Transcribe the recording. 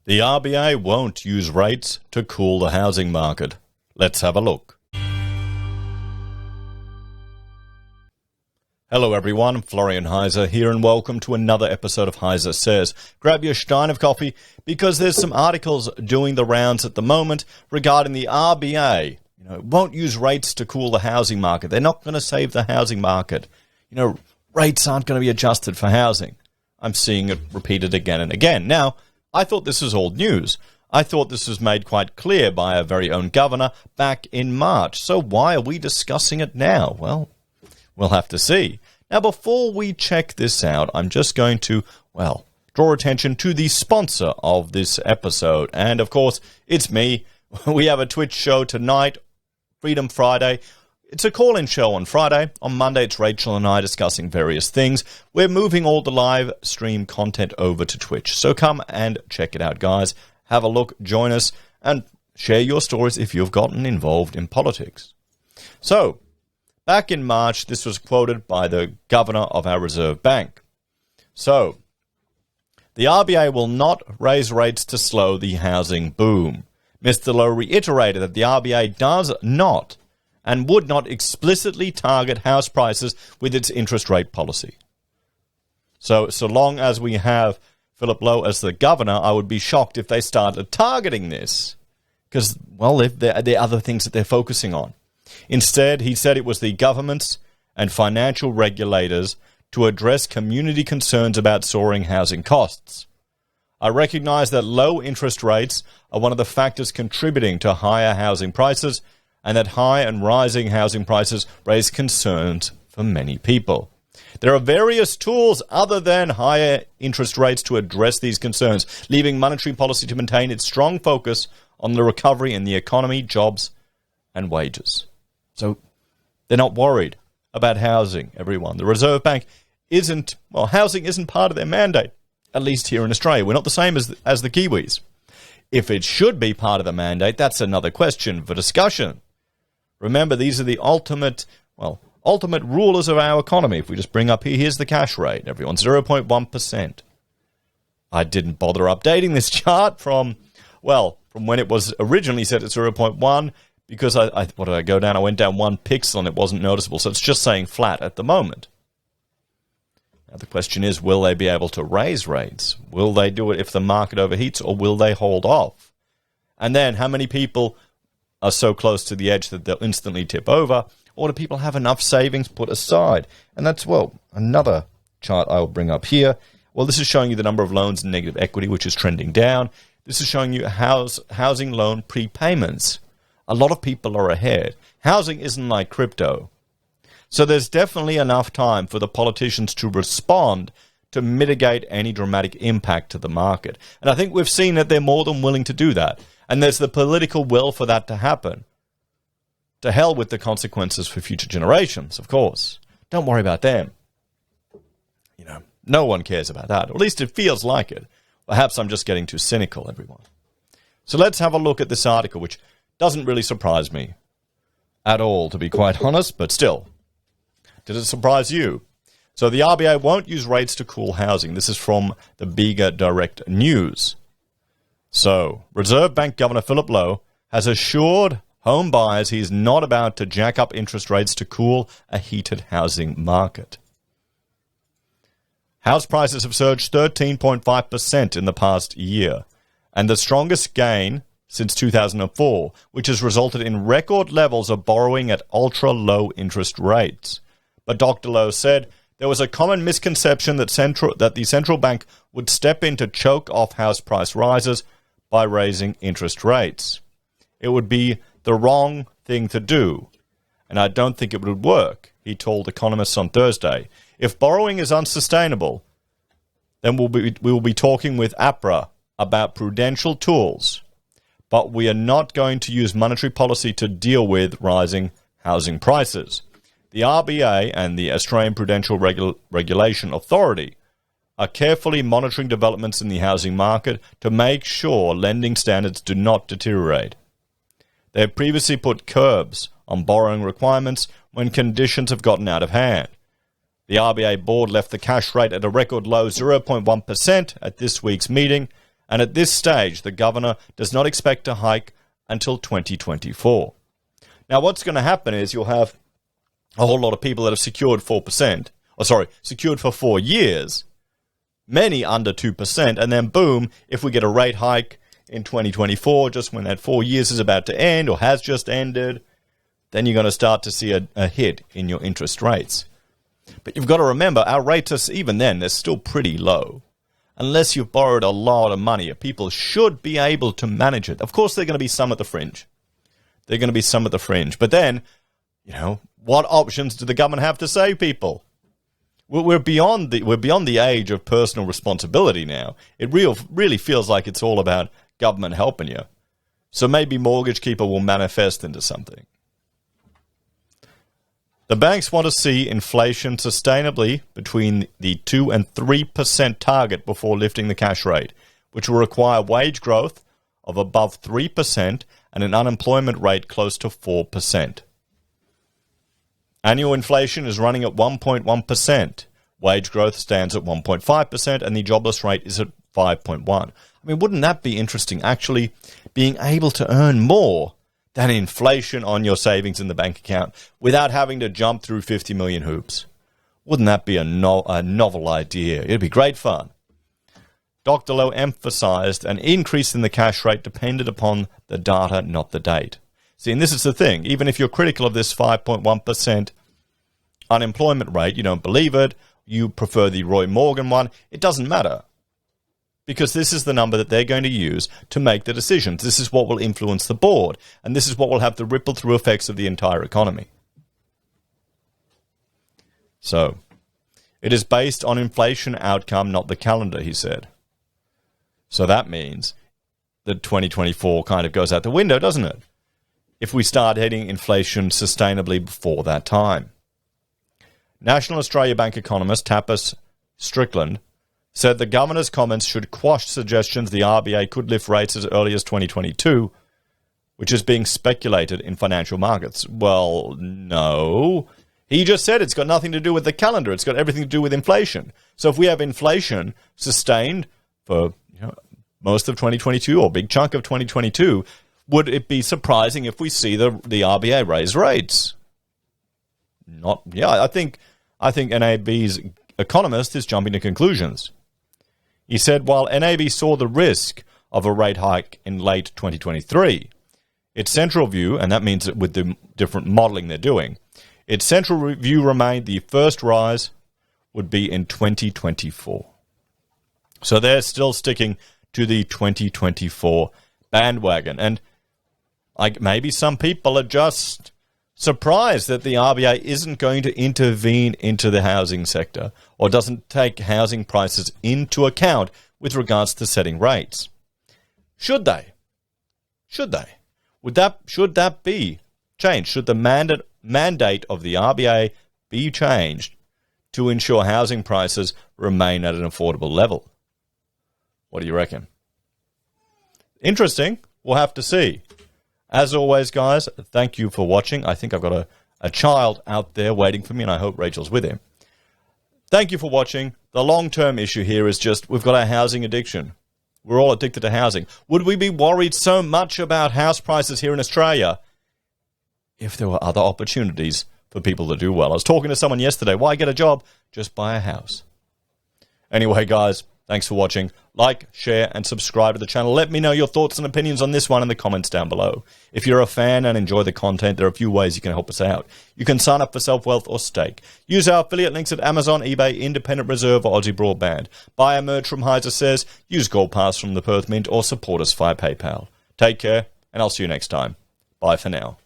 The RBA won't use rates to cool the housing market. Let's have a look. Hello everyone, Florian.heise here and welcome to another episode of HeiseSays. Grab your stein of coffee because there's some articles doing the rounds at the moment regarding the RBA. Won't use rates to cool the housing market. They're not going to save the housing market. Rates aren't going to be adjusted for housing. I'm seeing it repeated again and again. Now, I thought this was old news. I thought this was made quite clear by our very own governor back in March. So why are we discussing it now? Well, we'll have to see. Now, before we check this out, I'm just going to, draw attention to the sponsor of this episode. And, of course, it's me. We have a Twitch show tonight, Freedom Friday. It's a call-in show on Friday. On Monday, it's Rachel and I discussing various things. We're moving all the live stream content over to Twitch. So come and check it out, guys. Have a look, join us, and share your stories if you've gotten involved in politics. So, back in March, this was quoted by the governor of our Reserve Bank. So, the RBA will not raise rates to slow the housing boom. Mr. Lowe reiterated that the RBA does not and would not explicitly target house prices with its interest rate policy. So long as we have Philip Lowe as the governor, I would be shocked if they started targeting this. Because, there are other things that they're focusing on. Instead, he said it was the governments and financial regulators to address community concerns about soaring housing costs. I recognize that low interest rates are one of the factors contributing to higher housing prices, and that high and rising housing prices raise concerns for many people. There are various tools other than higher interest rates to address these concerns, leaving monetary policy to maintain its strong focus on the recovery in the economy, jobs, and wages. So they're not worried about housing, everyone. The Reserve Bank housing isn't part of their mandate, at least here in Australia. We're not the same as the Kiwis. If it should be part of the mandate, that's another question for discussion. Remember, these are the ultimate rulers of our economy. If we just bring up here's the cash rate, everyone, 0.1%. I didn't bother updating this chart from when it was originally set at 0.1 because what did I go down? I went down 1 pixel and it wasn't noticeable. So it's just saying flat at the moment. Now the question is, will they be able to raise rates? Will they do it if the market overheats, or will they hold off? And then how many people are so close to the edge that they'll instantly tip over, or do people have enough savings put aside? And that's, another chart I'll bring up here. This is showing you the number of loans in negative equity, which is trending down. This is showing you housing loan prepayments. A lot of people are ahead. Housing isn't like crypto. So there's definitely enough time for the politicians to respond to mitigate any dramatic impact to the market. And I think we've seen that they're more than willing to do that. And there's the political will for that to happen. To hell with the consequences for future generations, of course. Don't worry about them. No one cares about that. Or at least it feels like it. Perhaps I'm just getting too cynical, everyone. So let's have a look at this article, which doesn't really surprise me at all, to be quite honest, but still. Did it surprise you? So the RBA won't use rates to cool housing. This is from the Bega Direct News. So, Reserve Bank Governor Philip Lowe has assured home buyers he is not about to jack up interest rates to cool a heated housing market. House prices have surged 13.5% in the past year, and the strongest gain since 2004, which has resulted in record levels of borrowing at ultra-low interest rates. But Dr. Lowe said there was a common misconception that the central bank would step in to choke off house price rises by raising interest rates. It would be the wrong thing to do, and I don't think it would work, he told economists on Thursday. If borrowing is unsustainable, then we will be talking with APRA about prudential tools, but we are not going to use monetary policy to deal with rising housing prices. The RBA and the Australian Prudential Regulation Authority are carefully monitoring developments in the housing market to make sure lending standards do not deteriorate. They have previously put curbs on borrowing requirements when conditions have gotten out of hand. The RBA board left the cash rate at a record low 0.1% at this week's meeting, And at this stage, the governor does not expect to hike until 2024. Now, what's going to happen is you'll have a whole lot of people that have secured secured for 4 years, many under 2%, and then boom, if we get a rate hike in 2024, just when that 4 years is about to end or has just ended, then you're going to start to see a hit in your interest rates. But you've got to remember, our rates, even then, they're still pretty low. Unless you've borrowed a lot of money, people should be able to manage it. Of course, there are going to be some at the fringe. But then, what options do the government have to save people? We're beyond the age of personal responsibility now. It really feels like it's all about government helping you. So maybe Mortgage Keeper will manifest into something. The banks want to see inflation sustainably between the 2 and 3% target before lifting the cash rate, which will require wage growth of above 3% and an unemployment rate close to 4%. Annual inflation is running at 1.1%. Wage growth stands at 1.5%, and the jobless rate is at 5.1%. I mean, wouldn't that be interesting, actually being able to earn more than inflation on your savings in the bank account without having to jump through 50 million hoops? Wouldn't that be a novel idea? It'd be great fun. Dr. Lowe emphasized an increase in the cash rate depended upon the data, not the date. See, and this is the thing. Even if you're critical of this 5.1% unemployment rate, you don't believe it, you prefer the Roy Morgan one, it doesn't matter. Because this is the number that they're going to use to make the decisions. This is what will influence the board. And this is what will have the ripple-through effects of the entire economy. So, it is based on inflation outcome, not the calendar, he said. So that means that 2024 kind of goes out the window, doesn't it? If we start heading inflation sustainably before that time. National Australia Bank economist Tapas Strickland said the governor's comments should quash suggestions the RBA could lift rates as early as 2022, which is being speculated in financial markets. Well, no. He just said it's got nothing to do with the calendar. It's got everything to do with inflation. So if we have inflation sustained for most of 2022 or a big chunk of 2022, would it be surprising if we see the RBA raise rates? I think NAB's economist is jumping to conclusions. He said while NAB saw the risk of a rate hike in late 2023, its central view, and that means that with the different modelling they're doing, its central view remained the first rise would be in 2024. So they're still sticking to the 2024 bandwagon. And maybe some people are just surprised that the RBA isn't going to intervene into the housing sector or doesn't take housing prices into account with regards to setting rates. Should they? Should that be changed? Should the mandate of the RBA be changed to ensure housing prices remain at an affordable level? What do you reckon? Interesting. We'll have to see. As always, guys, thank you for watching. I think I've got a child out there waiting for me, and I hope Rachel's with him. Thank you for watching. The long-term issue here is just we've got our housing addiction. We're all addicted to housing. Would we be worried so much about house prices here in Australia if there were other opportunities for people to do well? I was talking to someone yesterday. Why get a job? Just buy a house. Anyway, guys, thanks for watching. Like, share, and subscribe to the channel. Let me know your thoughts and opinions on this one in the comments down below. If you're a fan and enjoy the content, there are a few ways you can help us out. You can sign up for SelfWealth or Stake. Use our affiliate links at Amazon, eBay, Independent Reserve, or AussieBroadband. Buy a merch from HeiseSays, use Gold Pass from the Perth Mint, or support us via PayPal. Take care, and I'll see you next time. Bye for now.